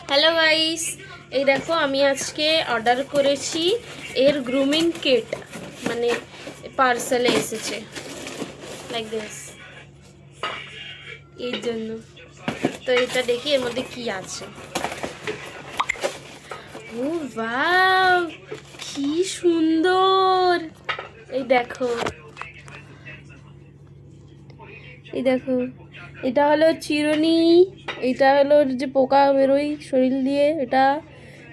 Hello guys, এই দেখো আমি আজকে অর্ডার করেছি এর গ্রুমিং কিট, মানে পার্সেলে এসেছে লাইক দিস এর জন্য। তো এটা দেখি এর মধ্যে কি আছে। ও ওয়াও, কি সুন্দর! এই দেখো, এই দেখো, এটা হলো চিরুনি, এটা হলো যে পোকা বেরোয় শরীর দিয়ে, এটা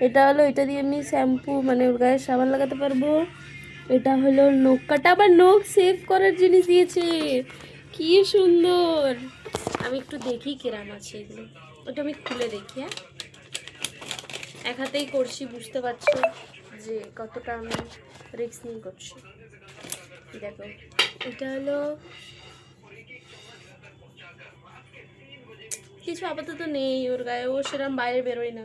এটা হলো, এটা দিয়ে আমি শ্যাম্পু মানে ওর গায়ে সাবান লাগাতে পারবো। এটা হলো নখ কাটা, আবার নখ সেভ করার জিনিস দিয়েছে, কি সুন্দর! আমি একটু দেখি কিরাম আছে এগুলো, ওটা আমি খুলে দেখি। হ্যাঁ, এক হাতেই করছি, বুঝতে পারছো যে কতটা আমি রিস্ক নিয়ে করছি। দেখো, এটা হলো কিছু আপাতত নেই ওর গায়ে, ও সেরকম বাইরে বেরোয় না,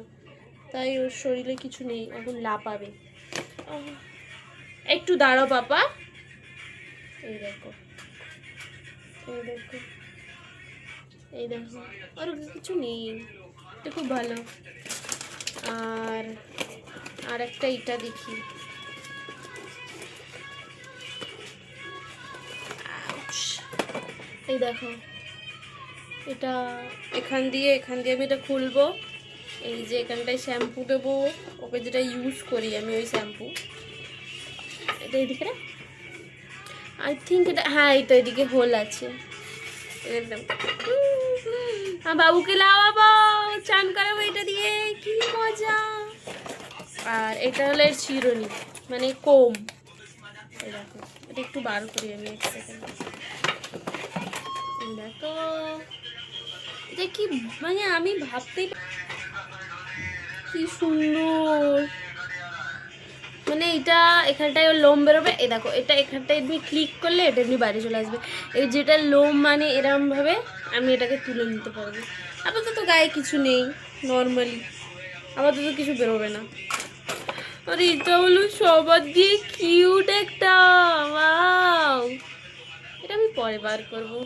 তাই ওর শরীরে কিছু নেই, এখন লাপাবে। একটু দাঁড়াও পাপা। এই দেখো, এই দেখো, এই দেখো, আর কিছু নেই, এটা খুব ভালো। আর আর একটা এটা দেখি, এই দেখো, এটা এখান দিয়ে আমি এটা খুলবো, এই যে এখানটায় শ্যাম্পু দেবো, ওকে যেটা ইউজ করি আমি ওই শ্যাম্পু, এটা এদিকে না, আই থিঙ্ক এটা, হ্যাঁ এই তো এদিকে হোল আছে একদম। বাবুকে লাগাবো, চান করাবো এটা দিয়ে, কি মজা! আর এটা হলো এর চিরুনি, মানে কোম। এই দেখো, এটা একটু বার করি আমি, এক সেকেন্ড। দেখো এটা কি, মানে আমি ভাবতেই, কি সুন্দর! মানে এটা এখানটায় ওর লোম বেরোবে, এই দেখো এটা এখানটায় এমনি ক্লিক করলে এটা এমনি বাইরে চলে আসবে, এই যেটা লোম মানে এরমভাবে আমি এটাকে তুলে নিতে পারবো। আপাতত গায়ে কিছু নেই, নর্মালি আপাতত কিছু বেরোবে না। আর এটা হলো সবার দিয়ে কিউট একটা, ওয়াও! এটা আমি পরে বার করবো,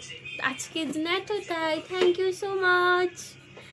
আজকের দিন এতটাই। Thank you so much.